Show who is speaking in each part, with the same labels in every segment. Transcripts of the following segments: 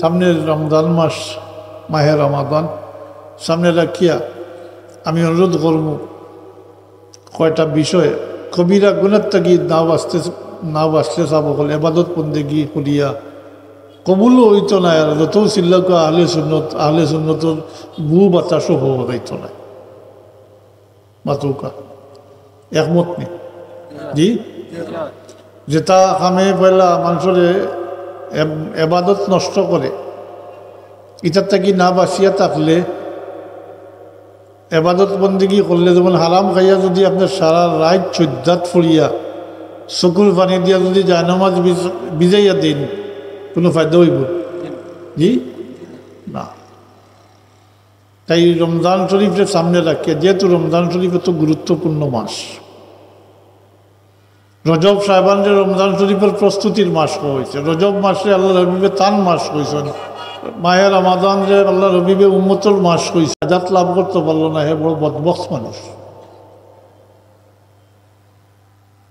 Speaker 1: সামনে রমজান মাস, মাহে রমাদান সামনে রাখিয়া আমি অনুরোধ করব কয়টা বিষয় কবিরা গুণের থাকি না বাঁচতে চাব হল এবাদত বন্দেগি করিয়া কবুলও হইতো না, আর যত চিল্লাক আহলে সুন্নতর গু বাতাসও হওয়া যাইতো না। মাতুকা একমত নেই জি, যেটা কামে পয়লা মানুষের এবাদত নষ্ট করে, ইটার থাকি না বাঁচিয়া থাকলে এবাদত বন্দিগি করলে, যেমন হারাম খাইয়া যদি আপনার সারা রাত চৈদ্দাত ফুরিয়া চকুর পানি দিয়া যদি জায়নামাজ ভিজাইয়া দিন, কোনো ফায়দা হইব জি না। তাই রমজান শরীফের সামনে রাখিয়া, যেহেতু রমজান শরীফ এত গুরুত্বপূর্ণ মাস, রজব সাহেবানের রমজান শরীফের প্রস্তুতির মাস হয়েছে, রজব মাসে আল্লাহ রবিবে তান মাস হয়েছেন, মায়ের রমাদান যে আল্লাহ রবিবে উম্মতর মাস হয়েছে, আজাত লাভ করতে পারলো না, হে বড় বদবক্স মানুষ।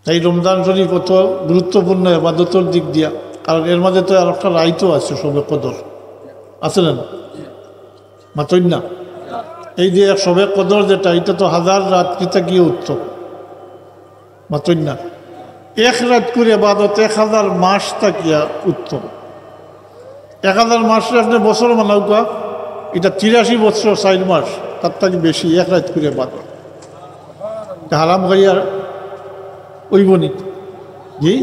Speaker 1: তাই রমজান শরীফ অত গুরুত্বপূর্ণ ইবাদতের দিক দিয়া, কারণ এর মাঝে তো আর একটা রাইতও আছে, সবে কদর আছে না মাতই না। এই যে সবে কদর যেটা, এটা তো হাজার রাত্রিতে গিয়ে উত্তম মাতই না। এক রাত করে ইবাদত 1000 মাস তাকিয়া উত্তম। 1000 মাসে আপনি বছর মানাউকা, এটা 83 বছর 4 মাস, তার থেকে বেশি এক রাত করে ইবাদত। হারাম গাইয়ার ওইবনি জি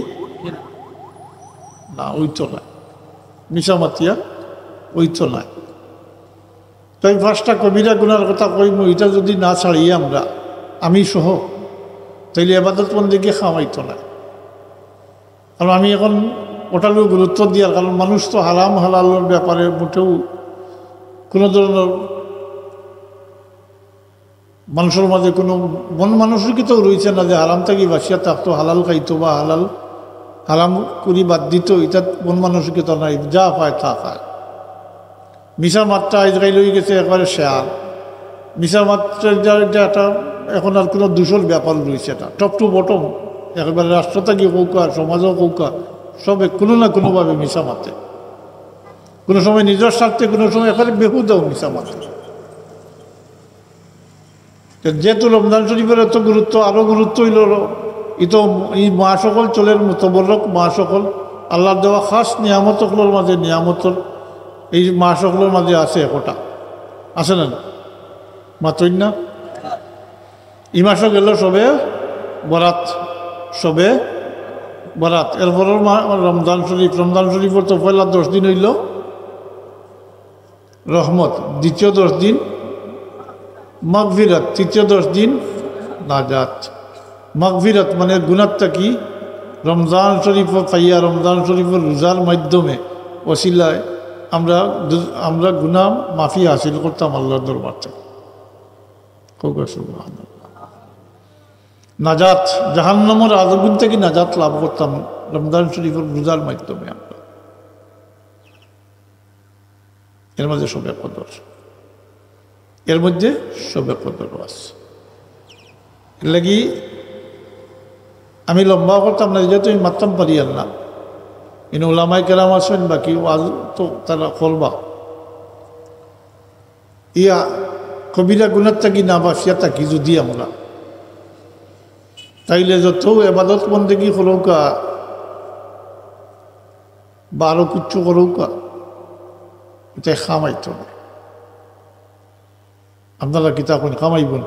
Speaker 1: না, ওই তো নাই, মিশামাতিয়া ওই তো নাই। তাই 5টা কবিরা গুনার কথা কইব, এটা যদি না ছাড়ি আমরা, আমি সহ, তাইলে ইবাদত বন্দেগি খাওয়াইতো না। কারণ আমি এখন ওটারও গুরুত্ব দিয়ার, কারণ মানুষ তো হারাম হালালের ব্যাপারে মোটেও কোনো ধরনের মানুষের মাঝে কোনো মন মানসিকতাও রয়েছে না যে হারাম থাকি বাসিয়া থাকতো, হালাল খাইতো বা হারাম করি বাদ দিত, এটা মন মানসিকতা নাই, যা পায় তা খায়। মিশা মাত্রা আজকাল হয়ে গেছে একবারে শেয়ার, মিশা মাত্রার যা একটা এখন আর কোনো দূষণ ব্যাপার রয়েছে, এটা টপ টু বটম, একবারে রাষ্ট্র থাকি কৌকা, সমাজও কৌকা, সবে কোনো না কোনোভাবে মিশা মাত্রে, কোনো সময় নিজের স্বার্থে, কোনো সময় একবারে বেহুদাও মিশা মাত্রে। যেহেতু রমজান শরীফের এত গুরুত্ব, আরও গুরুত্ব হইল এই মা সকল চলের মোতবরক মা সকল আল্লাহর দেওয়া খাস নিয়ামতগুলোর মাঝে, নিয়ামতর এই মা সকলের মাঝে আছে একটা, আছে না মাতই না। এই মাসও গেল সবে বরাত, সবে বরাত, এরপরের রমজান শরীফ। রমজান শরীফের তো পয়লা 10 দিন হইল রহমত, দ্বিতীয় 10 দিন মাগফিরাত, তৃতীয় 10 দিন নাজাত। মাগফিরাত মানে গুনাহটা কি, রমজান শরীফ পাইয়া রমজান শরীফের রোজার মাধ্যমে ওসিলায় আমরা গুনাহ মাফি হাসিল করতাম আল্লাহর দরবার থেকে। নাজাত, জাহান্নামের আযাব থেকে নাজাত লাভ করতাম রমজান শরীফের রোজার মাধ্যমে আমরা। এর মাঝে সবে কদর, এর মধ্যে সবে কদর আছে। এর লাগি আমি লম্বা করতাম না, যেহেতু আমি মারতাম পারি আর না, কিন্তু ওলামায়ে কেরাম আছেন বাকি ওয়াজ তো তারা করবা। ইয়া কবিরা গুনার থাকি না বাসিয়া থাকি যদি আমরা, তাইলে যত এবাদত বন্দেগি করৌকা বা আরো কিচ্ছু করৌকা, এটা খামাইতো না। আপনারা কি তখন খামাইবেন?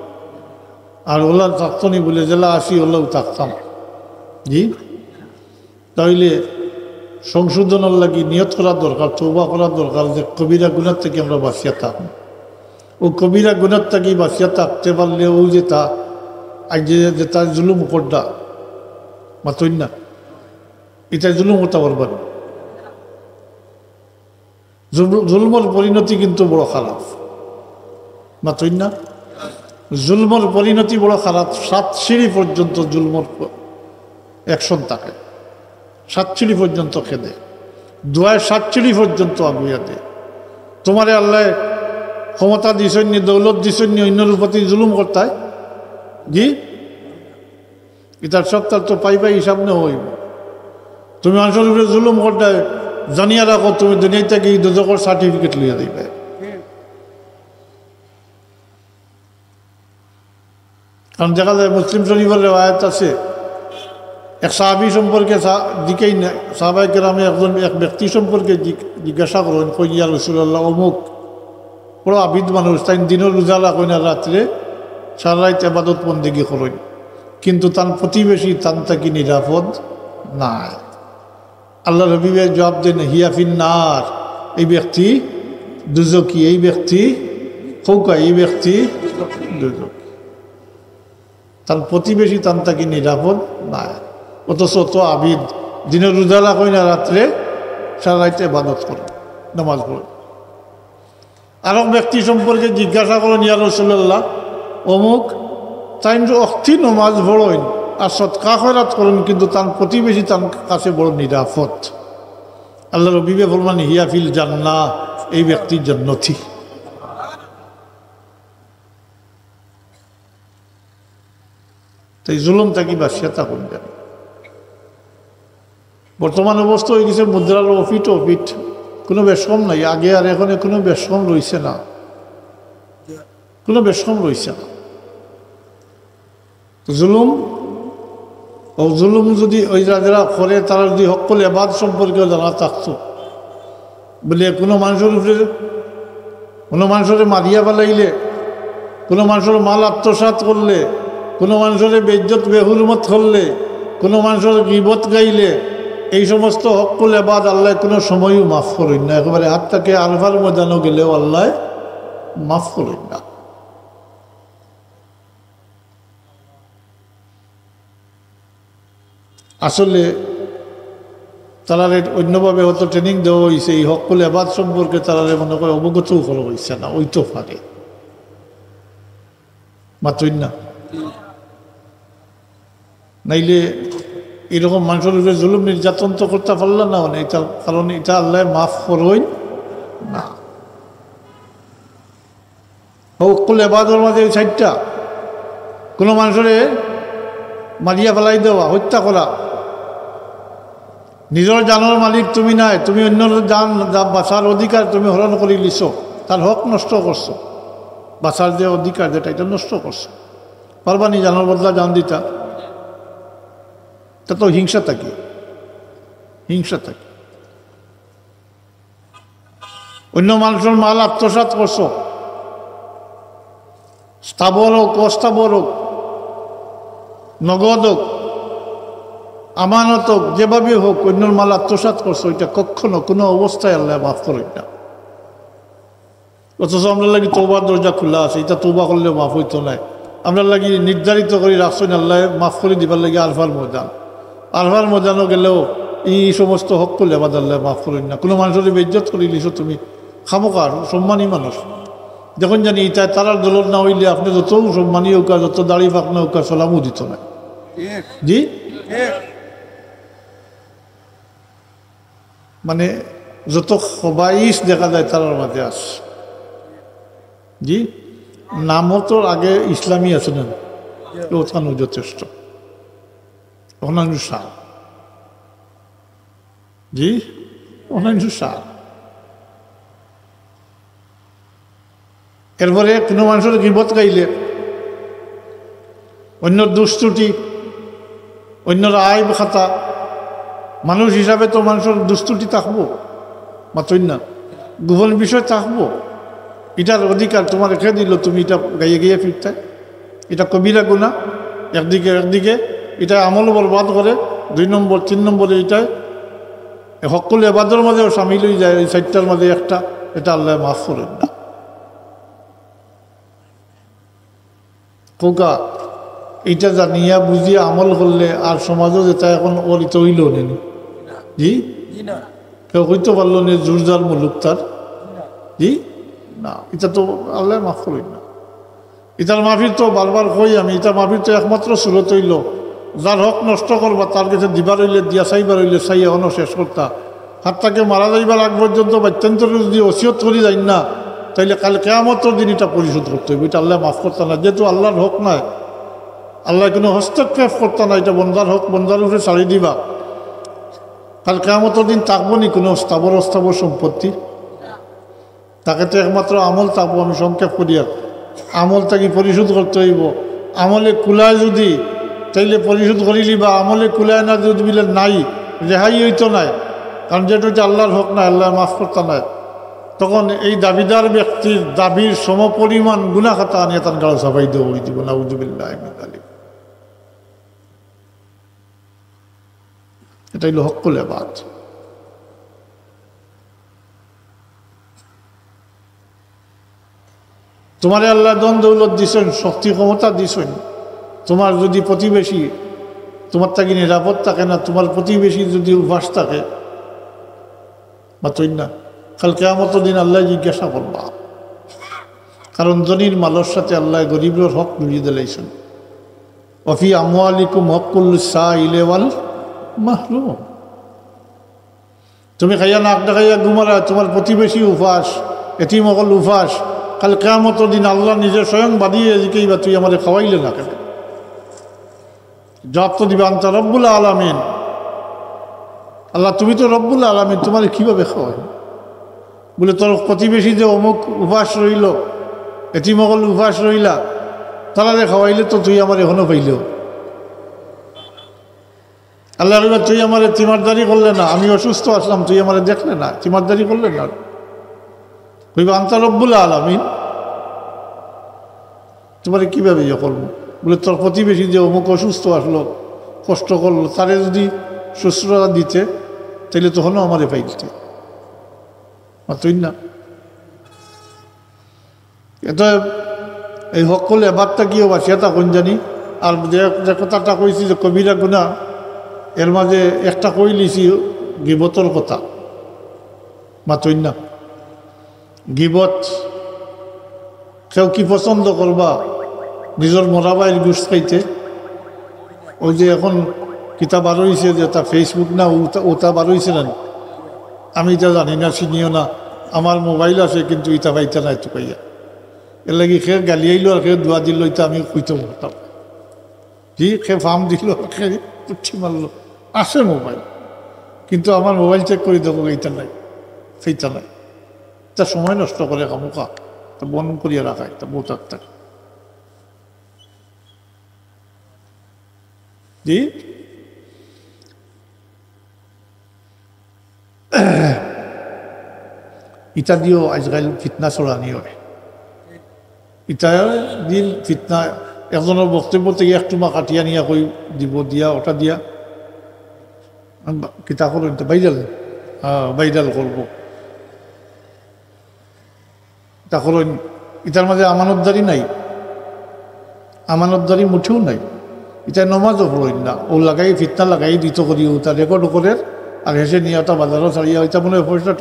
Speaker 1: আর ওলা থাকতো নি বলে জেলা আসি ওলাও থাকতাম জি। তাইলে সংশোধনের লাগি নিয়ত করার দরকার, তওবা করার দরকার, যে কবিরা গুনার থেকে আমরা বাঁচিয়া থাকবো। ও কবিরা গুনার থেকে বাঁচিয়া থাকতে পারলে ও যেটা আজ যেটা জুলুম করডা মাতই না, এটা জুলুম হতে পারবেন। জুলুমের পরিণতি কিন্তু বড় খারাপ মাতই না, জুলমের পরিণতি বড় খারাপ। 7 সিঁড়ি পর্যন্ত জুলমর অ্যাকশন থাকে, 7 সিঁড়ি পর্যন্ত খেদে, দোয়ায় 7 সিঁড়ি পর্যন্ত আগুয়া দে। তোমারে আল্লাহ ক্ষমতা দিছন্নি, দৌলত দিছন্নি, অন্যের প্রতি জুলুম করতায় জি, এটার সপ্তাহ তো পাই হিসাব না হইব। তুমি মানুষের উপরে জুলুম করতে জানিয়া রাখো তুমি দুনিয়া থেকে দুজকের সার্টিফিকেট লইয়া দিবে। কারণ দেখা যায় মুসলিম শরীফের রেওয়ায়াত আছে, এক সাহাবী সম্পর্কে দিকেই না সাহাবায়ে কেরামে এক ব্যক্তি সম্পর্কে জিজ্ঞাসা করেন, কই ইয়া রাসূলুল্লাহ অমুক বড় আবিদ মানুষ, তাই দিনের রোজা রাখেন আর রাত্রে সারা রাত ইবাদত বন্দেগী করেন, কিন্তু তার প্রতিবেশী তান থাকি নিরাপদ নাই। আল্লাহ হাবিবের জবাব দেন হিয়া ফিন্নার, এই ব্যক্তি দুজকি, এই ব্যক্তি ফৌকা, এই ব্যক্তি দুজকি, তার প্রতিবেশী তান থাকি নিরাপদ নাই। অথচ তো আবিদ দিনের রোজা রাখেন না রাত্রে সারা রাত ইবাদত করেন, নামাজ পড়েন। আর এক ব্যক্তি সম্পর্কে জিজ্ঞাসা করেন ইয়া রাসূলুল্লাহ অমুক তাই অক্তি নমাজ পড়েন আর সৎকা খয়রাত করেন, কিন্তু তার প্রতিবেশী তার কাছে বড় নিরাপদ। আল্লাহ রবিবে ফরমান হিয়া ফিল জান্নাহ, এই ব্যক্তি জান্নাতি। তাই জুলুম থাকি বাসিয়া থাকুন জানি। বর্তমান অবস্থা হয়ে গেছে মুদ্রার অফিট অফিট, কোনো বেশকম নাই। আগে আর এখন কোনো বেশকম রয়েছে না, কোনো বেশকম রয়েছে না। জুলুম ও জুলুম যদি ওই যারা করে তারা যদি হকল এবাদ সম্পর্কে জানা থাকতো, বলে কোনো মানুষের মারিয়া ফেলাইলে, কোনো মানুষের মাল আত্মসাৎ করলে, কোনো মানুষের বেইজ্জত বেহুরমত করলে, কোনো মানুষের গীবত গাইলে, এই সমস্ত হকল এবাদ আল্লাহ কোনো সময়ও মাফ করেন না। একেবারে হাতটাকে আলফার ময়দানও গেলেও আল্লাহ মাফ করেন না। আসলে তারা অন্যভাবে হয়তো ট্রেনিং দেওয়া হয়েছে, এই হকল এবাদ সম্পর্কে তারা মনে করে অবগতও করা হয়েছে না, ওই তো পারে মাত্রই না। নাইলে এরকম মানুষের উপরে জুলুম নির্যাতন তো করতে পারলাম না, মানে এটা কারণ এটা আল্লাহ মাফ করবেন না। হকল এবাদের মাঝে ওই সাইডটা কোনো মানুষের মারিয়া ফেলাই দেওয়া, হত্যা করা, নিজের জানোর মালিক তুমি নাই, তুমি অন্যর জান বাঁচার অধিকার তুমি হরণ করে লিছো, তার হক নষ্ট করছো, বাঁচার যে অধিকার যেটা এটা নষ্ট করছো, পারবানি জানোর বদলা জান দিতা, তা তো হিংসা থাকি, হিংসা থাকি। অন্য মানুষের মাল আত্মসাৎ করছো, স্থাবর হোক অস্থাবর হোক, নগদ হোক আমানত হোক, যেভাবে হোক অন্যর মাল আত্মসাৎ করছো, এটা কখনো কোনো অবস্থায় আল্লাহ মাফ করেন না। অথচ আমরা লাগি তওবার দরজা খোলা আছে, এটা তওবা করলে মাফ হইতো না। আমরা লাগি নির্ধারিত করে রাখছেন আল্লাহ মাফ করে দিবার লাগে আলফার ময়দান, আলফার ময়দানও গেলেও এই সমস্ত হক করলে আবার আল্লাহ মাফ করেন না। কোনো মানুষের বেইজ্জত করে লিছো তুমি, খামোকার সম্মানী মানুষ, যখন জানি এটা তারার দলর না হইলে আপনি যত সম্মানী হোক আর যত দাড়ি ফাঁকনা হোক আর সালামও দিত না। জি মানে যত খবাইশ দেখা যায় তারার মাঝে আছে। জি নামও তো আগে ইসলামী আছে না, ওখানে যথেষ্ট অন্যান্য সার। জি অন্যান্য সার। এরপরে কোনো মানুষের গীবত গাইলে, অন্যর দুষ্ত্রুটি, অন্যর আইব খাতা, মানুষ হিসাবে তো মানুষের দুষ্ত্রুটি থাকবো, মাত্রই না গোপন বিষয় থাকবো। এটার অধিকার তোমার রেখে দিল, তুমি এটা গাইয়ে গিয়ে ফিরতে, এটা কবিরা গুনাহ একদিকে এটা আমল বরবাদ করে, 2 নম্বর 3 নম্বরে এটাই হকল এবাদের মাঝেও সামিল হয়ে যায়, এই 4টার মাঝে একটা, এটা আল্লাহ মাফ করেন না। কোকা এইটা জানিয়া বুঝিয়ে আমল করলে আর সমাজও যেটা এখন অলিত হইল নেই। জি কেউ হইতে পারলো না জোরজার মুলুক তার। জি না, এটা তো আল্লাহ মাফ করেন না। এটার মাফির তো বারবার কই আমি, এটা মাফির তো একমাত্র সুরত হইল যার হক নষ্ট করবা তার কাছে দিবার হইলে দিয়া, চাইবার হইলে চাইয়া অন শেষ করতা। হাতটাকে মারা যাইবার আগ পর্যন্ত বাত্যন্তর যদি ওসিয়ত করি যাই না, তাইলে কাল কেয়ামতের দিন এটা পরিশোধ করতে হবে। এটা আল্লাহ মাফ করতে না, যেহেতু আল্লাহর হক নয়, আল্লাহ কোনো হস্তক্ষেপ করতে না, এটা বন্দার হক বন্দার উপরে ছাড়ি দিবা। কাল কিয়ামতের দিন থাকবো নি কোনো স্থাবর অস্থাবর সম্পত্তি? তাকে তো একমাত্র আমল থাকবো। আমি সংক্ষেপ করি আর আমল তাকে পরিশোধ করতে হইব। আমলে কুলায় যদি তাইলে পরিশোধ করিলি, বা আমলে কুলায় না যদি বলে নাই, রেহাই হইতো নাই, কারণ যেটা হচ্ছে আল্লাহর হক না, আল্লাহ মাফ করতে নাই, তখন এই দাবিদার ব্যক্তির দাবির সমপরিমাণ গুনাহ খাতা আনিয়ে তার গাড়ো সাফাই দেওয়া হয়ে দিব। নাউযুবিল্লাহ মিন যালিক। এটাই হলো হক্কুল ইবাদ। তোমারে আল্লাহ ধন দৌলত দিছেন, শক্তি ক্ষমতা দিছেন, তোমার যদি প্রতিবেশী তোমার তাকে নিরাপদ থাকে না, তোমার প্রতিবেশী যদি উপাস থাকে, মাতই না, কাল কিয়ামতের দিন আল্লাহ জিজ্ঞাসা করবা। কারণ ধনীর মালের সাথে আল্লাহ গরিবের হক মিলিয়ে দিলাইছেন। ওয়াফি আমওয়ালিকুম হক্কুল সাইলি ওয়াল মাহরুম। তুমি খাইয়া নাক ডাকাইয়া ঘুমারা, তোমার প্রতিবেশী উপাস, এতিম অকল উপাস, কাল কিয়ামতের দিন আল্লাহ নিজে স্বয়ং বাদিয়ে এদিকেই বা তুই আমাদের খাওয়াইলে না কেন? জবাব তো দিবে আনতা রব্বুল আলামিন। আল্লাহ তুমি তো রব্বুল আলামিন, তোমার কীভাবে খাওয়াই? বলে তোর প্রতিবেশী যে অমুক উপাস রইল, এতিমকল উপাস রইলা, তারা খাওয়াইলে তো তুই আমার এখনো পাইলেও। আল্লাহ রইবা তুই আমার তিমারদারি করলে না, আমি অসুস্থ আসলাম, তুই আমার দেখলে না, তিমারদারি করলে না। কইবা আনতা রব্বুল আলামিন, তোমার কীভাবে ইয়ে করবো? বলে তোর প্রতিবেশী যে অমুক অসুস্থ আসলো, কষ্ট করলো, তারে যদি শুশ্রূষা দিতে, তাইলে তখনও আমারে পাইতে তুই না। এটা এই হকল এবারটা কি হবা সেটা কোন জানি। আর যে কথাটা কইছি যে কবিরা গুনাহ, এর মাঝে একটা কই লিছি গিবতর কথা, মাতই না। গিবত কেউ কি পছন্দ করবা? নিজের মরাবাইল গুছ খাইতে। ওই যে এখন কিতাব বার হয়েছে যে তা ফেসবুক না ওটা বার হয়েছে না, আমি এটা জানি না, চিনিও না। আমার মোবাইল আছে কিন্তু ইটা পাইতা না, এত পাইয়া এর লাগি সে গালি আইলো আর সে দোয়া দিল, এটা আমি কইতে পারতাম জি, সে ফার্ম দিল, সে পুচ্ছি মারলো। আছে মোবাইল, কিন্তু আমার মোবাইল চেক করে দেবো, এইটা নাই, সেইটা নাই। তা সময় নষ্ট করে কামুকা, তা বন করিয়া রাখায়, তা বোটার থাকে জি। ইটা দিয়েও আজকাল ফিতনা ছড়ানি হয়। ইটা দিন ফিতনা, একজনের বক্তব্য থেকে একটুমা কাটিয়া নিয়া কই দিব, দিয়া ওটা দিয়া কিতা করো বাইরাল, বাইরাল করবো। তা করেন ইটার মাঝে আমানতদারি নাই, আমানতদারি মুঠেও নাই। এটা নমাজও পড়েন না, ও লাগাই ফিতনা লাগাই দিত করি, তা রেকর্ড করে আর হেসে নিয়ে ওটা বাজারও ছাড়িয়া, ওইটা মনে হয় পয়সা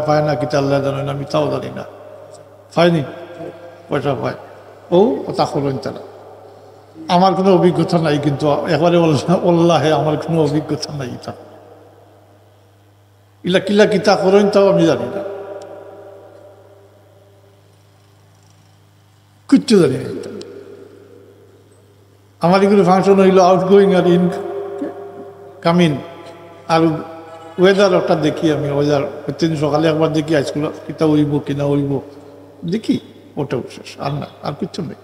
Speaker 1: পায় না, কিতা আল্লাহ জানে না, আমি তাও জানি না, পায়নি পয়সা পায়। ও তা করেন তারা। আমার কোনো অভিজ্ঞতা নাই, কিন্তু একবারে আল্লাহে আমার কোনো অভিজ্ঞতা নাই। এটা ইলা কিলা কিতা করেন তাও আমি জানি না, কিচ্ছু জানি না। আমার এগুলো ফাংশন হইল আউট গোয়িং আর ইন কামিং। আর ওয়েদার ওটা দেখি আমি, ওয়েদার প্রতিদিন সকালে একবার দেখি আজকাল কিতা উইব কিনা উইব দেখি, ওটাও শেষ, আর না, আর কিচ্ছু নেই।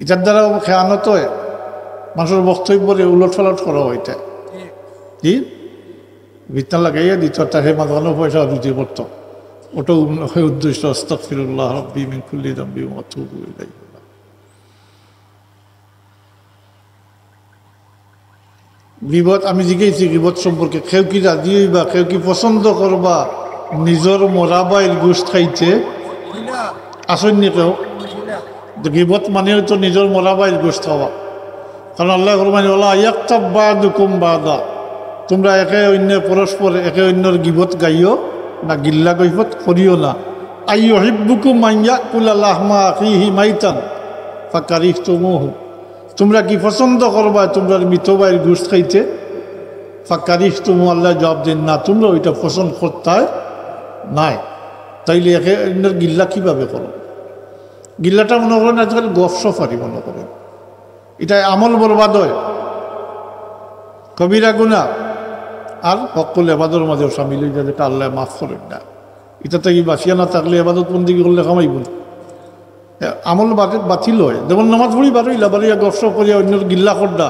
Speaker 1: এটার দ্বারা খেয়ানত হয়, মানুষের বক্তব্যে উলট ফালট করা হয়। এটা কি ভিতনা লাগাইয়া দিত, তাকে মাঝখানে পয়সা দিতে পড়ত, ওটাও উদ্দেশ্য আস্তাগফিরুল্লাহ রাব্বি মিন কুল্লি যামবি ওয়া আতুবু ইলাইহি। গিবত আমি জিজ্ঞেসি গিবত সম্পর্কে, কেউ কি রাজি হইবা, কেউ কি পছন্দ করবা নিজের মরাবাইল গোশ খাইতে? আসেননি কেউ? গিবত মানে হয়তো নিজের মরাবাইল গোশ খাওয়া। কারণ আল্লাহ ফরমায় ওয়ালা ইয়াগতাব বা'দুকুম বা'দা, তোমরা একে অন্য পরস্পর একে অন্যর গিবত গাইও না, গিল্লা গিবত করিও না। আইয়ুহিব্বুকুম মান ইয়াকুলা লাহমা আখিহি মাইতান ফাকারিহতুমুহু, তোমরা কি পছন্দ করবা তোমরা মৃত ভাইয়ের গোশ খাইতে? ফাকারিহতুমুহু, আল্লাহ জবাব দেন না, তোমরা ওইটা পছন্দ করতে নাই। তাইলে একে অন্যের গিল্লা কীভাবে করো? গিল্লাটা মনে করেন আজকাল গফসফারি মনে করেন, এটা আমল বরবাদ হয়, কবিরা গুনাহ। আর হকল এবাদর মাঝেও সামিল হয়ে যায়, যেটা আল্লাহ মাফ করেন না। এটা থেকে বাঁচিয়া না থাকলে এবাদত বন্দিগি করলে খামাইব, আমল বাতিল হয়। যেমন নামাজ পড়ি বারোইলা বাড়িয়া গসর করিয়া অন্য গিল্লা করডা,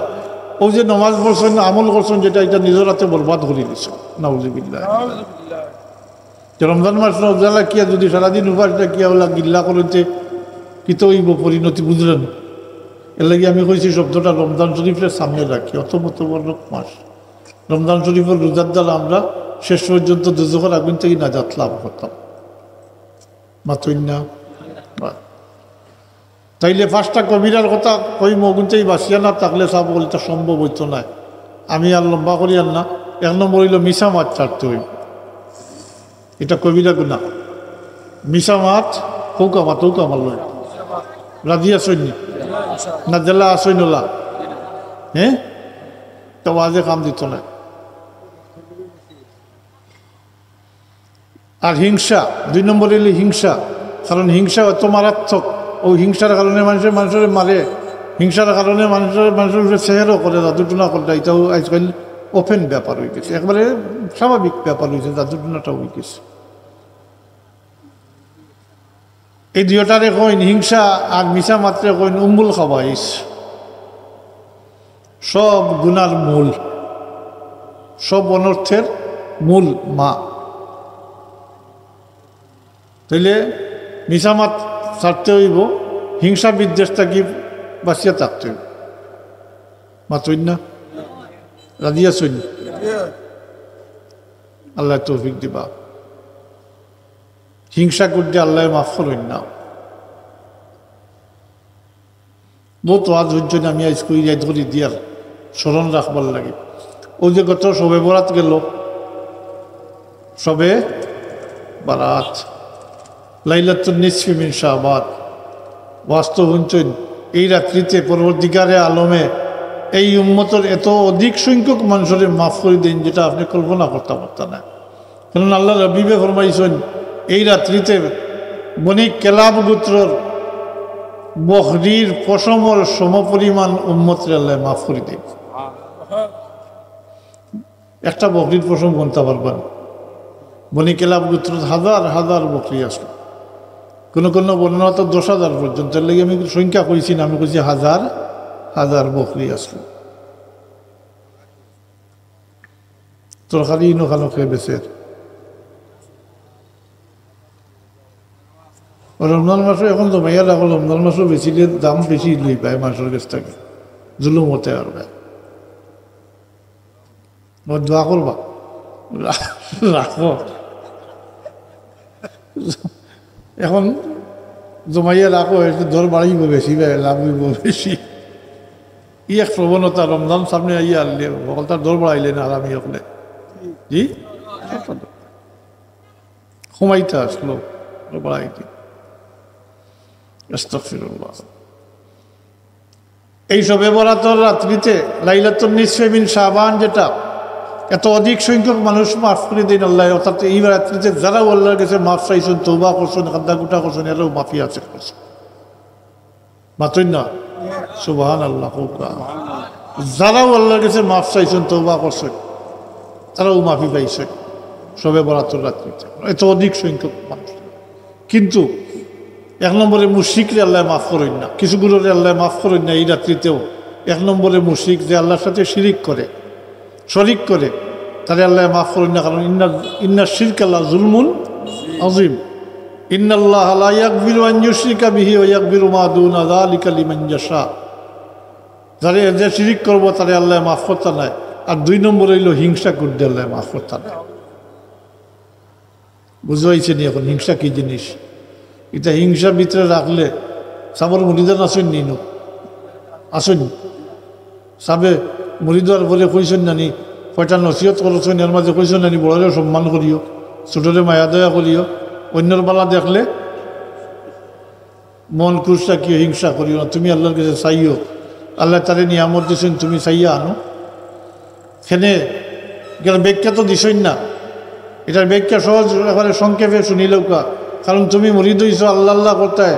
Speaker 1: ও যে নামাজ পড়ছেন আমল করছেন যেটা এটা নিজের হাতে বরবাদ করে দিছ। নাউজুবিল্লাহ। রমজান মাস রোজা কিয়া যদি সারাদিন উপাসটা কিয়া ওলা গিল্লা করতে কিত হইব পরিণতি, বুঝলেন? এর লাগে আমি কইছি শব্দটা রমজান শরীফের সামনে রাখি। অত বড় মাস রমজান শরীফের রোজার দ্বারা আমরা শেষ পর্যন্ত দুজকের আগুন থেকে নাজাত লাভ করতাম। মাতই না? তাইলে পাঁচটা কবিরার কথা কই মগুন থেকে বাঁচিয়া না থাকলে সব বলতে সম্ভব হইতো না। আমি আর লম্বা করি আর না। এক নম্বর হইল মিশা মাছ ছাড়তে হইব, এটা কবিরা গুণা। মিশা মাছ হৌকা মারল রাজি আসইনি না জেলা আসইনলা, হ্যাঁ? তো আজে কাম দিত না। আর হিংসা, দুই নম্বর হইলে হিংসা। কারণ হিংসা এত মারাত্মক, ওই হিংসার কারণে মানুষের মারে, হিংসার কারণে মানুষের চেহারও করে, জাদুটনা করে। এটাও আজকাল ওপেন ব্যাপার হয়ে গেছে, একবারে স্বাভাবিক ব্যাপার হয়েছে, জাদুটনাটাও হয়ে গেছে। এই দুইটারে কইন হিংসা আর মিশা মাত্রে কইন উম্মুল খাবাইস, সব গুনার মূল, সব অনর্থের মূল মা। তাইলে মিশা মাত ছাড়তে হইব, হিংসা বিদ্বেষটা কি বাঁচিয়া থাকতে হইব। মাতই না? রাজি আসইন? আল্লাহ তৌফিক দিবা। হিংসা করতে আল্লাহ মাফ করেন না। বহুত আজ হচ্ছে আমি আজ করি যাই ধরি দিয়ার স্মরণ রাখবার লাগে। ওই যে গত সবে বরাত গেল, সবে বারাত, লাইলাতুন নিসফি মিন শাবান। বাস্তব হচ্ছেন এই রাত্রিতে পরবর্তীকারে আলমে এই উম্মতের এত অধিক সংখ্যক মানুষের মাফ করে দিন, যেটা আপনি কল্পনা করতে পারতেন না। কারণ আল্লাহ রবিবে ফরমাইছেন এই রাত্রিতে বনি কেলাব গোত্রর বকরির পশমর সমপরিমাণ উম্মতের আল্লাহ মাফ করে দিন। একটা বকরির পশম গুনতে পারবেন। বনি কেলাব গোত্র হাজার হাজার বকরি আসলো, কোনো কোনো বর্ণনা তো 10,000 পর্যন্ত। এর লাগে আমি সংখ্যা করেছি না, আমি কইছি হাজার হাজার বকরি আসলো। তরকারি ইনোখানো খেয়ে বেছে। রমজান মাসও এখন জমাইয়া রাখো, রমজান মাসও বেচিলে দাম বেশি লই পায় মাসের কাছ থেকে, জুলুম হতে আর দোয়া করবা রাখো। এখন জমাইয়া রাখো, একটু দর বাড়িব বেশি, লাভ হইব বেশি। ই এক প্রবণতা, রমজান সামনে আইয়া আনলে তার দর বাড়াইলেন আর আমি ওখানে জি সময়টা আসলো বাড়াইতে। এই সবে বরাতের রাত্রিতে লাইলাতুন নিসফি মিন শাবান, যেটা এত অধিক সংখ্যক মানুষ মাফ করে দিন আল্লাহ। অর্থাৎ এই রাত্রিতে যারাও আল্লাহর কাছে মাফ চাইছেন, তৌবা করছেন, কান্দা কুটা করছেন, এরাও মাফি আছে করছেন। মাতই না? সুবহানাল্লাহ। যারাও আল্লাহর কাছে মাফ চাইছেন, তৌবা করছেন, তারাও মাফি পাইছে সবে বরাতের রাত্রিতে, এত অধিক সংখ্যক মানুষ। কিন্তু এক নম্বরে মুশরিকরে আল্লাহ মাফ করেন না, কিছুগুলোরে আল্লাহ মাফ করেন না এই রাত্রিতেও। এক নম্বরে মুশরিক, যে আল্লাহর সাথে শিরিক করে, শরিক করে, তারে আল্লাহ মাফ করেন না। কারণ ইন্না শিরক আল্লাহ জুলমুন আযীম, ইন্নাল্লাহা লা ইয়াগফিরু আন ইউশরিকা বিহি ওয়া ইয়াগফিরু মা দুনা যালিকা লিমান ইয়াশা। যারে যে শিরিক করবো তারে আল্লাহ মাফ করতে নাই। আর দুই নম্বর হইল হিংসা করতে আল্লাহ মাফ করতে নাই। বুঝাইছে নি এখন হিংসা কি জিনিস? এটা হিংসার ভিতরে রাখলে সাবর মুরিদান আসেন নি, আসেন সাবে মুরিদার বলে কইছেন নানি, কয়টা নসিহত করছেন, এর মাঝে কইছেন নানি বড়রে সম্মান করিও, ছোটরে মায়া দয়া করিও, অন্যর বালা দেখলে মন খুশটা কি হিংসা করিও না। তুমি আল্লাহর কাছে চাইও, আল্লাহ তারে নিয়ামত দিয়েছেন, তুমি চাইয়া আনো। সেনে ব্যাখ্যা তো দিছই না, এটার ব্যাখ্যা সহজ একেবারে সংক্ষেপে শুনিলেও কা। কারণ তুমি মুরিদ হইছ আল্লাহ আল্লাহ করতে,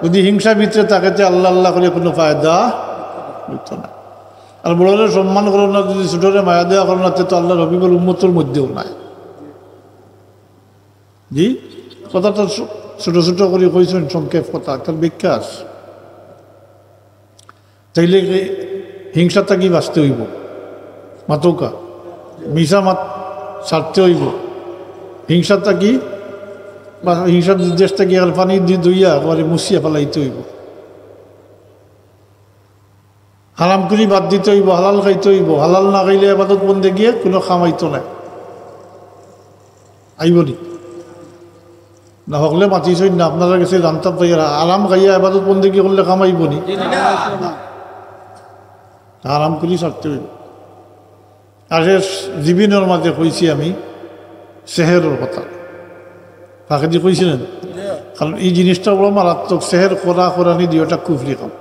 Speaker 1: যদি হিংসা ভিতরে তাকে আল্লাহ আল্লাহ করে কোনো ফায়দা হইত না। আর বড়রে সম্মান করো না, যদি ছোটরে মায়া দেওয়া করো না, তো আল্লাহ রবিবুল উম্মতের মধ্যেও নাই। জি, কথাটা ছোট ছোট করে কইছেন, সংক্ষেপ কথা, তার ব্যাখ্যা আছে। তাইলে হিংসাটা কি বাঁচতে হইব, মাতৌকা মিশা মাত ছাড়তে হইব। হিংসাটা কি, হিংসার নির্দেশটা কি আর পানি দিয়ে দইয়া একবারে মুছিয়া ফেলাইতে হইব। হারাম করি বাদ দিতে হইব, হালাল খাইতে হইব। হালাল না খাইলে আবাদত বন্ধে গিয়ে কোনো খামাইতো নাই, আইবনি না হকলে মাতিছই না। আপনারা কাছে জানতাম পাই আরাম খাইয়া আবাদত বন্ধে গিয়ে করলে খামাইবনি, আরাম করি ছাড়তে হইব। আর জীবনের মাঝে কইছি আমি সেহেরের কথা, ফাঁকে দিয়ে কইছিলেন, কারণ এই জিনিসটা বড় মারাত্মক। সেহের করা কোরআনি দিওটা কুফরি কাম,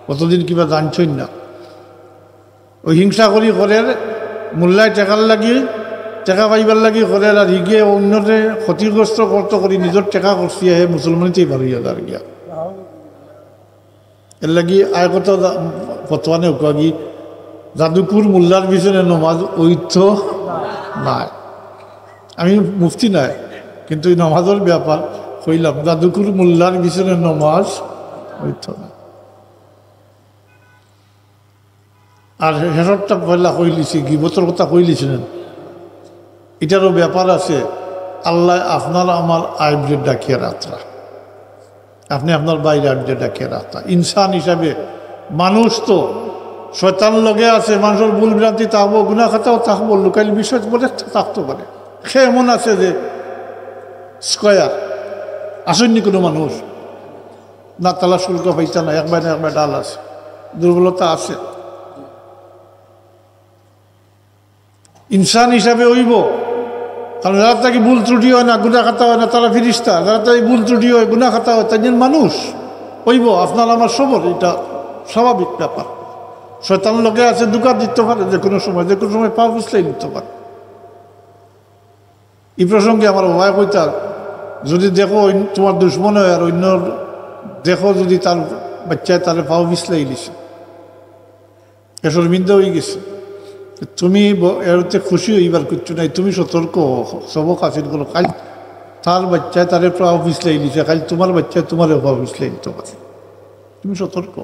Speaker 1: কতদিন কিবা জানছই না। ওই হিংসা করি ঘরের মূল্যায় টেকার লাগি, টেকা পাইবার লাগি ঘরের, আর হিগে অন্যরে ক্ষতিগ্রস্ত করতে করি নিজের টেকা করছি, হে মুসলমানিতেই ভালো আর গিয়া। এর লাগি আয় কত ফতোয়ানে কি জাদুকুর মোল্লার পিছনে নমাজ ঐথ নাই। আমি মুফতি নাই, কিন্তু এই নমাজের ব্যাপার কইলাম, জাদুকুর মোল্লার পিছনে নমাজ ঐথ না। আর হেসরটা পয়লা কইলিছি, গিবতের কথা কইলিছিলেন, এটারও ব্যাপার আছে। আল্লাহ আপনার আমার আইবরে ডাকিয়ে রাত্রা, আপনি আপনার বাইরে আইবরে ডাকিয়ে রাত্রা। ইনসান হিসাবে মানুষ তো শয়তান লগে আছে, মানুষের ভুল ভ্রান্তি থাকবো, গুণা খাতাও থাকবো, লোকাল বিষয় বলে থাকতে পারে। সে এমন আছে যে স্কয়ার আসেননি কোনো মানুষ না, তালা শুল্ক পাইতা না, একবার না একবার ডাল আছে, দুর্বলতা আছে। ইনসান হিসাবে হইব, কারণ যারা তাকে ভুল ত্রুটি হয় না, গুণা খাতা হয় না, তারা ফিরিস্তা। যারা তাকে ভুল ত্রুটি হয়, গুণা খাতা হয়, তাই মানুষ হইব। আপনার আমার সবর, এটা স্বাভাবিক ব্যাপার। শয়তান লোকে আছে, দুকার দিতে পারে যে কোনো সময় পা বুঝলেই দিতে পারে। এই প্রসঙ্গে আমার ভয় কইতার, যদি দেখো তোমার দুশ্মন হয় আর অন্য দেখো যদি তার বাচ্চায় তার পাও বিছলাই দিছে, এসর বিন্দা হয়ে গেছে, তুমি এরতে খুশি হইবার কিচ্ছু নাই, তুমি সতর্ক সবক হাসিল করো। কাল তার বাচ্চায় তারে পাও বিছলাই দিছে, কাল তোমার বাচ্চায় তোমারও পাও বিছলাই দিতে পারে, তুমি সতর্ক।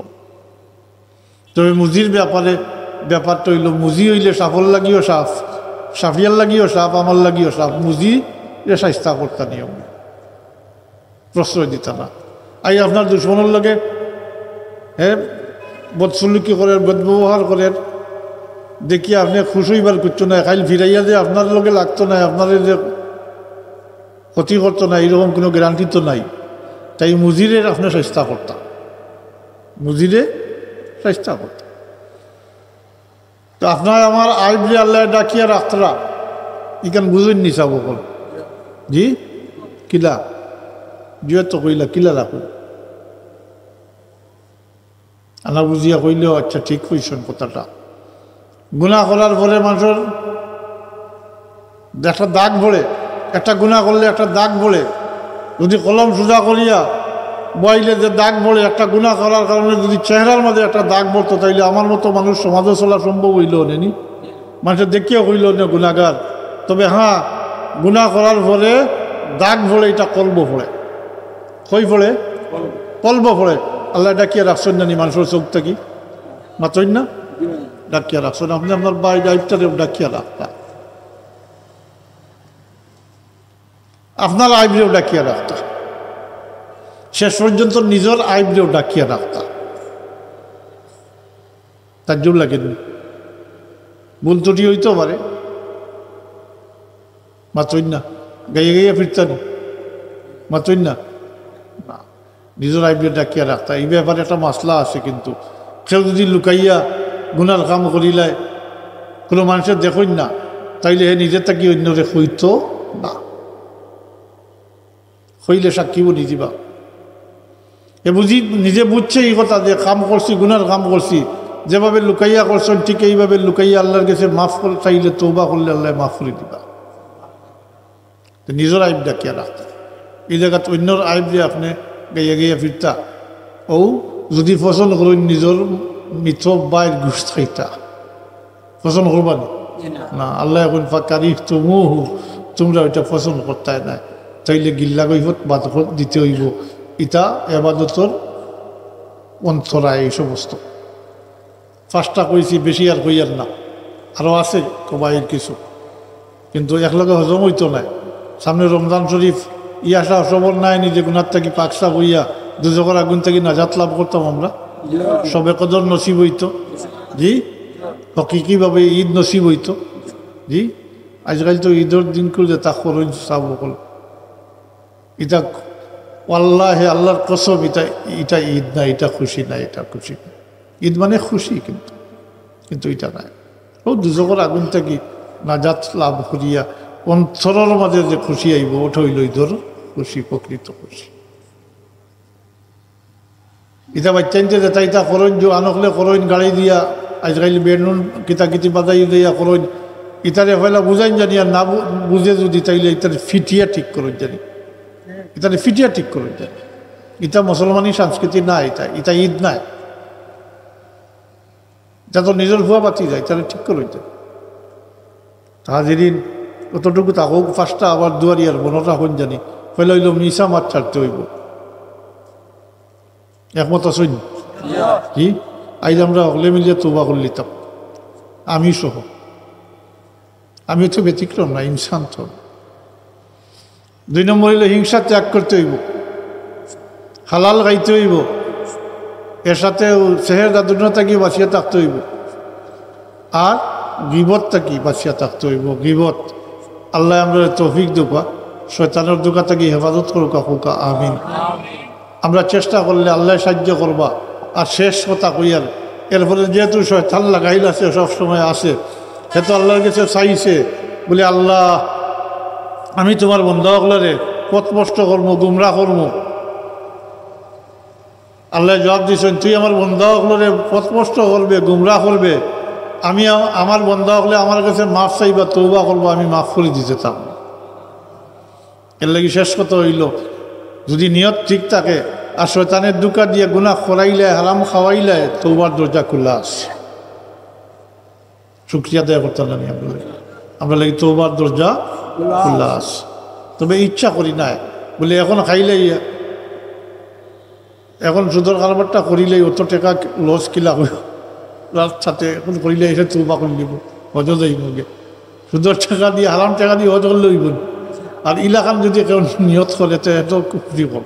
Speaker 1: তবে মুজির ব্যাপারটা হইল, মুজি হইলে সাফল লাগিও সাফ, সাফিয়ার লাগিও সাফ, আমার লাগিও সাফ। মুজি এটা চেষ্টা করতা নিয়ম, প্রশ্রয় দিতা না। আই আপনার দুশ্মনের লগে বদসলুকি করেন, বদব্যবহার করেন, দেখি আপনি খুশ হইবার কিচ্ছু নাই, খাইল ফিরাইয়া যে আপনার লগে লাগতো না, আপনার যে ক্ষতি করতো না, এইরকম কোনো গ্যারান্টি তো নাই। তাই মুজিরে আপনি চেষ্টা করতাম, মুজিরে চেষ্টা করতাম। তো আপনার আমার আইবরে আল্লাহ ডাকিয়া রাখতরা, ইখান বুঝেন নি চাব কল জি কিলা জিও তো কইলা কিলা রাখো, আনা বুঝিয়া কইলেও আচ্ছা ঠিক কইছেন কথাটা। গুনাহ করার পরে মানুষের একটা দাগ পড়ে, একটা গুনাহ করলে একটা দাগ পড়ে। যদি কলম সোজা করিয়া বইলে যে দাগ পড়ে, একটা গুনাহ করার কারণে যদি চেহারার মধ্যে একটা দাগ পড়তো, তাইলে আমার মতো মানুষ সমাজে চলা সম্ভব হইল নেনি, মানুষের দেখিয়া হইল না গুনাহগার। তবে হ্যাঁ, গুনাহ করার পরে দাগ পড়ে, এটা কলব পড়ে, কই পড়ে, কলব পড়ে। আল্লাহ ডাকিয়া রাখছেন জানি মানুষের চোখ থাকি, মাত্রই না ডাকিয়া রাখছেন। আপনি আপনার বাই দায়িত্বটা ডাকিয়া রাখতা, আপনার আইবরেও ডাকিয়া রাখতা, শেষ পর্যন্ত নিজের আইবরেও ডাকিয়া রাখতা। তার জন্য লাগেনি, ভুল ত্রুটি হইতেও পারে, মাত্রই না গাইয়া গাইয়া ফিরতানি, মাত্রই না নিজের আইবরে ডাকিয়া রাখতা। এই ব্যাপারে একটা মাসলা আছে, কিন্তু কেউ যদি লুকাইয়া গুনার কাম করিলায়, কোনো মানুষের দেখই না, তাইলে হে নিজের থাকি অন্যরে হইত না, হইলে সাক্ষীও নিজিবা। এ বুঝি নিজে বুঝছে এই কথা যে কাম করছি, গুনার কাম করছি, যেভাবে লুকাইয়া করছেন ঠিক এইভাবে লুকাইয়া আল্লাহর কাছে মাফ করে চাইলে, তওবা করলে আল্লাহ মাফ করে দিবা। নিজের আইব ডাকিয়া রাখতা, এই জায়গাত অন্যর আইব যে আপনি গাইয়া গাইয়া ফিরতা, ও যদি পছন্দ করেন নিজের মিথ বাইর ঘুষ খাইতা পছন্দ করবানি না আল্লাহ এখন ফাঁকারি তুমুহু তোমরা ওইটা পছন্দ করতে না তাইলে গিল্লা গইব বাদ দিতে হইব ইটা এবাদতর অন্তরায় এই সমস্ত ফার্স্টটা কইছি বেশি আর কইয়ার না আরও আছে কবাইয়ের কিছু কিন্তু একলগে হজম হইতো না সামনে রমজান শরীফ ইয়াসা সবর নাই নিজে গুণার থাকি পাকসা বইয়া দুজকের আগুন থেকে নাজাত লাভ করতাম আমরা সবে কদর নসিব হইতো জি হকিকিভাবে ঈদ নসিব হইতো জি আজকাল তো ঈদের দিন করে তা করুন চাব বল এটা আল্লাহ আল্লাহর কসম এটা ঈদ না এটা খুশি না এটা খুশি না ঈদ মানে খুশি কিন্তু এটা নাই ও দুজকের আগুন থেকে নাজাত লাভ করিয়া অন্তরের মাঝে যে খুশি আইব ওটা হইল ঈদের খুশি প্রকৃত খুশি এটা বাচ্চাইতে যে তাইতা করইন যে আনকলে করইন গাড়ি দিয়া আজকাল বেনুন কিতাকিতি বাজাই দিয়া করইন ইতারে হইলা বুঝাইন জানি আর না বুঝে যদি তাইলে ইতারে ফিটিয়া ঠিক করইন জানি ইতারে ফিটিয়া ঠিক করইন জানি এটা মুসলমানি সংস্কৃতি না এটা ঈদ নাই এটা তো নিজের ভুয়া বাতি যায় তাহলে ঠিক করইন জানি হাজিরিন কতটুকু তাহলে ফার্স্টটা আবার দুয়ারিয়ার বনটা হন জানি হইলে হইল মিশা মাছ ছাড়তে হইব একমত আসইন কি আজ আমরা হলে মিলিয়ে তোবা করে নিতাম আমি সহ আমি তো ব্যতিক্রম না ইনসান তো 2 নম্বর হইলে হিংসা ত্যাগ করতে হইব হালাল খাইতে হইব এর সাথে সেহের দাদুনা থাকি বাঁচিয়ে থাকতে হইব আর গিবত থাকি বাঁচিয়ে থাকতে হইব গিবত আল্লাহ আমরা তৌফিক দুপা শয়তানের দুকা থাকি হেফাজত করুকা হুকা আমিন আমরা চেষ্টা করলে আল্লাহ সাহায্য করবা আর শেষ কথা কইয়ার এরপরে যেহেতু শয়তান লাগাইল আছে সবসময় আসে সে তো আল্লাহর কাছে চাইছে বলে আল্লাহ আমি তোমার বন্ধুসকলরে পথভ্রষ্ট কর্ম গুমরা কর্ম আল্লাহ জবাব দিয়েছেন তুই আমার বন্ধুসকলরে পথভ্রষ্ট করবে গুমরা করবে আমি আমার বন্ধুসকলে আমার কাছে মাফ চাইবা তৌবা করবো আমি মাফ করে দিতে চাম এর লাগি শেষ কথা হইল যদি নিয়ত ঠিক থাকে আর শয়তানের দুকা দিয়ে গুনাহ খরাইলে হারাম খাওয়াইলে তৌবার দরজা খোলা আছে শুক্রিয়া দেয়া করতে না আমরা লাগি তৌবার দরজা খোলা আছে তবে ইচ্ছা করি নাই বলে এখন খাইলেই এখন সুদর কারবারটা করিলেই অত টাকা লস কিলা রাত সাথে এখন করিলে এসে তৌবা করে দিব হজ যাইব সুদর টাকা দিয়ে হারাম টাকা দিয়ে হজ করলে হইব আর ইলাকান যদি কেউ নিয়ত করে তো এত কুফরি কর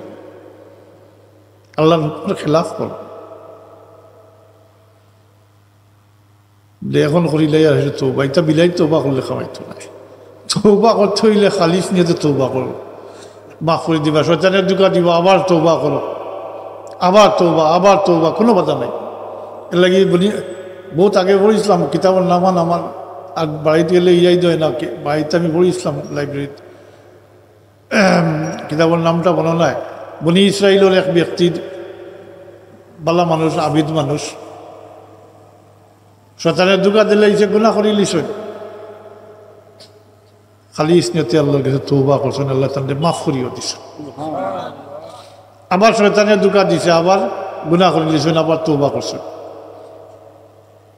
Speaker 1: আল্লাহর খেলাফ কর এখন করিলে আর হেঁটে তৌবা এটা বিলাই তৌবা করলে খাওয়াইতো নাই তৌবা করতে হইলে খালিস নিয়ে তো তৌবা করো মাফ করে দিবা শয়তানের দুকা দিবা আবার তৌবা করো আবার তৌবা কোনো বাধা নাই এর লাগে বলি বহুত আগে পড়েছিলাম কিতাবের নামান আমার আর বাড়িতে গেলে ইয়াই দেয় না বাড়িতে আমি পড়েছিলাম লাইব্রেরিতে কিতাবের নামটা বলো নাই বনি ইসরায়েলের এক ব্যক্তির বালা মানুষ আবিদ মানুষ শয়তানের দুকা দিলে ইসে গুনাহ করি লিছই খালি ইসনিয়তে আল্লাহর কাছে তৌবা করছেন আল্লাহ তাদের মাফ করিও দিছেন আবার শয়তানের দুকা দিছে আবার গুনাহ করে লিছই আবার তৌবা করছেন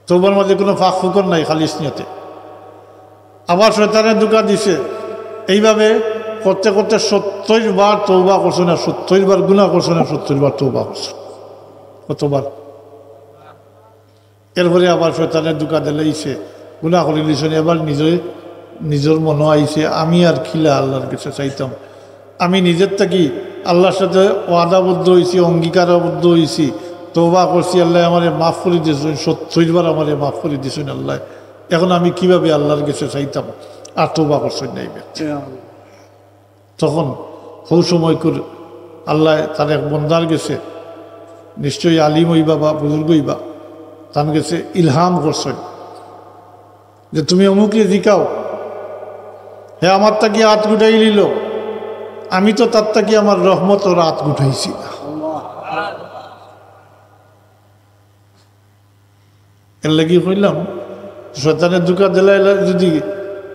Speaker 1: তৌবার মধ্যে কোনো ফাঁক ফুকর নাই খালি ইসনিয়তে আবার শয়তানের দুকা দিছে এইভাবে করতে করতে 70 বার তৌবা করছেন আর 70 বার গুনাহ করছেন আর 70 বার তৌবা করছেন কতবার এরপরে আবার শয়তানের দুকা দিলে ইসে গুনাহ করে লিছই এবার নিজের মনে আইছে আমি আর খিলা আল্লাহর কাছে চাইতাম আমি নিজের থেকে আল্লাহর সাথে ওয়াদাবদ্ধ হয়েছি অঙ্গীকারবদ্ধ হয়েছি তৌবা করছি আল্লাহ আমারে মাফ করে দিয়েছেন 70 বার আমারে মাফ করে দিয়েছেন আল্লাহ এখন আমি কিভাবে আল্লাহর কাছে চাইতাম আর তৌবা করছেন নাই তখন হৌ সময় করে আল্লাহ তার এক বন্দার গেছে নিশ্চয়ই আলিম হইবা বা বুজুর্গ হইবা তার গেছে ইলহাম করছেন যে তুমি অমুকে জিকাও হে আমার তাকে হাত গুটাই নিল আমি তো তার তাকে আমার রহমত ওর হাত গুটাইছি না এর লাগি কইলাম শয়তানের দুকা দিলা যদি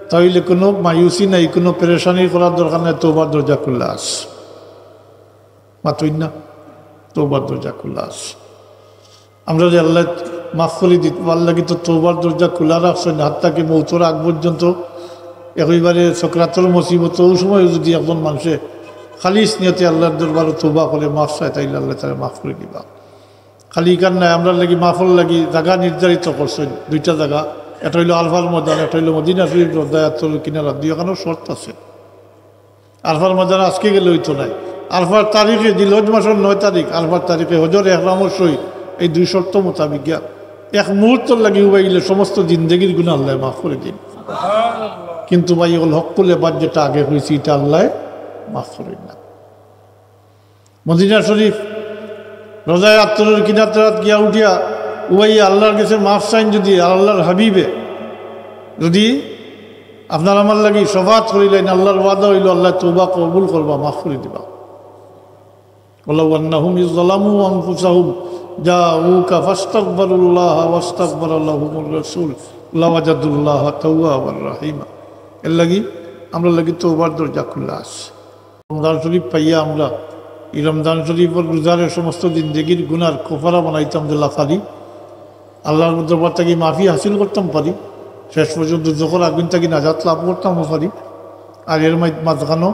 Speaker 1: তাহলে কোনো মায়ুসি নাই কোনো পেরেশানি করার দরকার নাই তৌবার দরজা খোলা আস মাতই না তৌবার দরজা খোলা আস আমরা যে আল্লাহ মাফ করে দিত আল্লাহ কিন্তু তৌবার দরজা খোলা রাখছেন হাতটাকে মৌতর আগ পর্যন্ত একেবারে সক্রাতর মুসিবত ওই সময় যদি একজন মানুষে খালিস নিয়তে আল্লাহর দরবারে তৌবা করে মাফ চায় তাইলে আল্লাহ তারা মাফ করে দিবা। খালি কার নাই আমরা লাগি মাফল লাগি জায়গা নির্ধারিত করছেন দুইটা জায়গা, এটা হইল আলফার ময়দান, একটা হইল মদিনা শরীফ রদায়াতুল কিনারা, দুই এখানেও শর্ত আছে। আলফার ময়দান আজকে গেলে হইতো নাই, আলফার তারিখে জিলহজ মাসের 9 তারিখ আলফার তারিখে হজর এহরামর সহিত এই দুই শর্ত মোতাবিক এক মুহূর্ত লাগি উবাইলে সমস্ত জিন্দগির গুণা আল্লাহ মাফ করে দিন। কিন্তু ভাই ওগুলো হকুল এবার যেটা আগে হয়েছে এটা আল্লাহ মাফ করে না। মদিনা শরীফ রোজায় আত্মরের কিনাতরাত গিয়া উঠিয়া উবাইয়া আল্লাহর কাছে মাফ চাইন যদি আল্লাহর হাবিবে যদি আপনার আমার লাগি সবাত করিলেন আল্লাহর ওয়াদা হইল আল্লাহ তওবা কবুল করবা মাফ করে দিবা। ওয়ালাউ আন্নাহুম ইযলামু আনফুসাহুম জাউকা ফাস্তাগফিরুল্লাহ ওয়াস্তাগফারা লাহুমুর রাসূল লাওয়াজাদুল্লাহ তাওয়াবার রহিমা। এর লাগি আমরা লাগি তওবার দরজা খোলা আছে। রমজান শরীফ পাইয়া আমরা এই রমজান শরীফের রোজারের সমস্ত জিন্দগির গুনার কফারা বানাইতাম যে লাফালি আল্লাহর দরবার থেকে মাফি হাসিল করতাম পারি, শেষ পর্যন্ত যখন আগুন থেকে নাজাত লাভ করতাম পারি। আর এর মাঝখানেও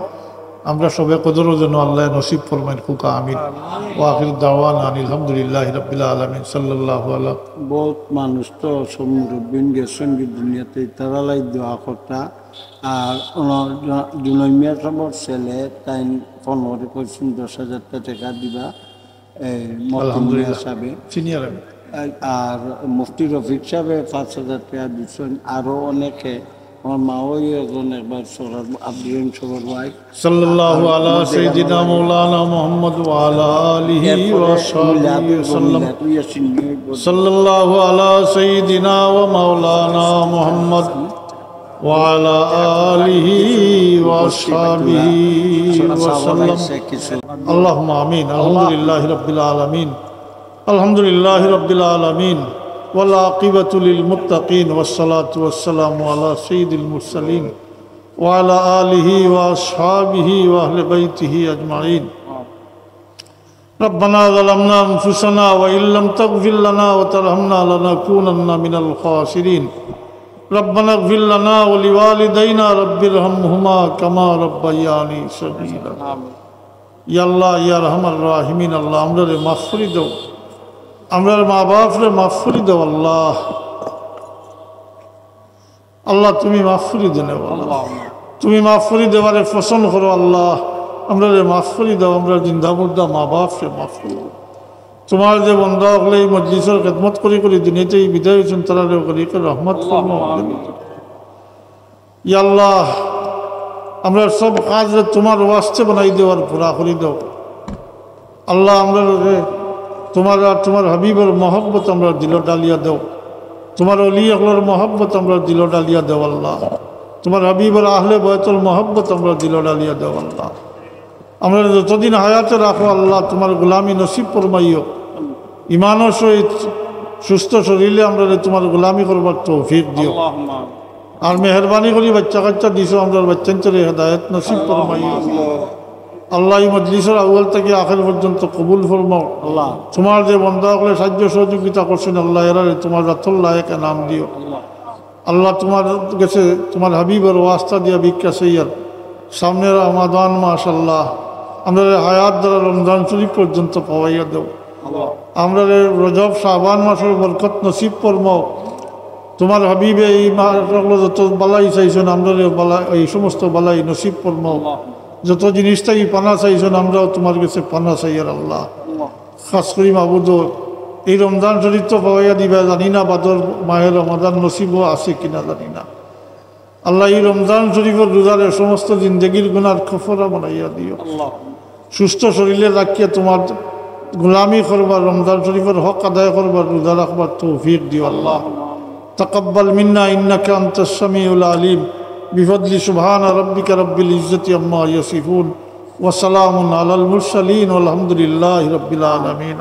Speaker 1: আমরা সবে কদরও যেন আল্লাহ নসিব ফরমাইন খুকা আমিন। ওয়া আখির দাওয়ানা আলহামদুলিল্লাহি রাব্বিল আলামিন সাল্লাল্লাহু আলাইহি।
Speaker 2: বহুত মানুষ তো সব মুরব্বিন গেছেন দুনিয়াতে তারালাই দোয়া করতা। আর জুনমিয়া সবর ছেলে তাই ফোন করে কইছেন 10,000 টাকা দিবা
Speaker 1: আলহামদুলিল্লাহ
Speaker 2: সাহেবে
Speaker 1: সিনিয়র আমি।
Speaker 2: আর মুফতি রফিক সাহেবে 5,000 টাকা দিচ্ছেন। আরও অনেকে আমার মাও একজন একবার সরার আব্দুল সবর ভাই
Speaker 1: সাল্লাল্লাহু আলা সাইয়্যিদিনা মাওলানা মুহাম্মদ ওয়া আলা আলিহি ওয়া সাহবিহি ওয়াসাল্লাম। সাল্লাল্লাহু আলা সাইয়্যিদিনা ওয়া মাওলানা মুহাম্মদ ওয়া আলা আলিহি ওয়া সাহবিহি ওয়াসাল্লাম। আল্লাহুম্মা আমিন। আলহামদুলিল্লাহি রাব্বিল আলামিন। আলহামদুলিল্লাহি রাব্বিল আলামিন। والعاقبة للمتقين والصلاة والسلام على سيد المرسلين وعلى آله وأصحابه وأهل بيته أجمعين. ربنا ظلمنا أنفسنا وإن لم تغفر لنا وترحمنا لنكونن من الخاسرين. ربنا اغفر لنا ولوالدينا رب ارحمهما كما ربياني صغيرا. يا الله يا أرحم الراحمين الله আমরা মাফ করে দাও, আমরা মা বাপরে মাফ করে দাও আল্লাহ। আল্লাহ তুমি মাফ করে দেন, তুমি মাফ করে দেওয়ারে পছন্দ করো আল্লাহ। আমরা মাফ করে দাও, আমরা জিন্দা মুর্দা মা বাপরে মাফ করে দাও। তোমার যে বন্ধা হলে এই মজলিসের খেদমত করি করি দুনিয়াতে এই বিদায় হয়েছেন তারা রহমত করবো। ইয়া আল্লাহ আমরা সব কাজ তোমার ওয়াস্তে বানাই দেওয়ার পুরা করে দাও আল্লাহ। আমরা তোমার আর তোমার হাবিবের মহব্বত আমরা দিল ডালিয়া দেও, তোমার অলি আকলের মহব্বত আমরা দিল ডালিয়া দেও আল্লাহ। তোমার হাবিবের আহলে বয়তল মহব্বত আমরা দিল ডালিয়া দেও আল্লাহ। আমরা যতদিন হায়াতে রাখো আল্লাহ তোমার গোলামি নসিব ফরমাইও। ইমানের সহিত সুস্থ শরীরে আমরা তোমার গোলামি করবার তৌফিক দিও। আর মেহরবানি করি বাচ্চা কাচ্চা দিছো আমরা বাচ্চান্তরে হেদায়েত নসিব ফরমাইও আল্লাহ। এই মজলিসের আউয়াল থেকে আখের পর্যন্ত কবুল ফরমাও আল্লাহ। তোমার যে বন্ধা হলে সাহায্য সহযোগিতা করছেন আল্লাহ এরা তোমার রাতুল্লাহকে নাম দিও আল্লাহ। তোমার কাছে তোমার হাবিবের ওয়াস্তা দিয়া ভিক্ষা সেইয়ার সামনের রমাদান মাস আল্লাহ আমরা হায়াত দ্বারা রমজান শরীফ পর্যন্ত পাওয়াইয়া দেও। আমরা রজব শাবান মাসের বরকত নসিব ফরমাও। তোমার হাবিবে এই মাসগুলো যত বালাই চাইছেন আমরা বালা এই সমস্ত বালাই নসিব ফরমাও। যত জিনিসটাই পানা চাইছেন আমরাও তোমার কাছে পানা চাইয়ার আল্লাহ। খাস করি মাবুদ এই রমজান শরীফ তো পাওয়াইয়া দিবা জানি না, বাদর মাহের রমাদান নসিবও আছে কিনা জানি না আল্লাহ। এই রমজান শরীফের রোজারের সমস্ত জিন্দগির গুনার খফরা বানাইয়া দিও। সুস্থ শরীরে রাখিয়া তোমার গোলামি করবার রমজান শরীফের হক আদায় করবার রোজা রাখবার তৌফিক দিও আল্লাহ। তাকাব্বাল মিন্না ইন্নাকা আনতাস সামিউল আলিম। بفضل سبحان ربك رب العزة عما يصفون وسلام على المرسلين والحمد لله رب العالمين.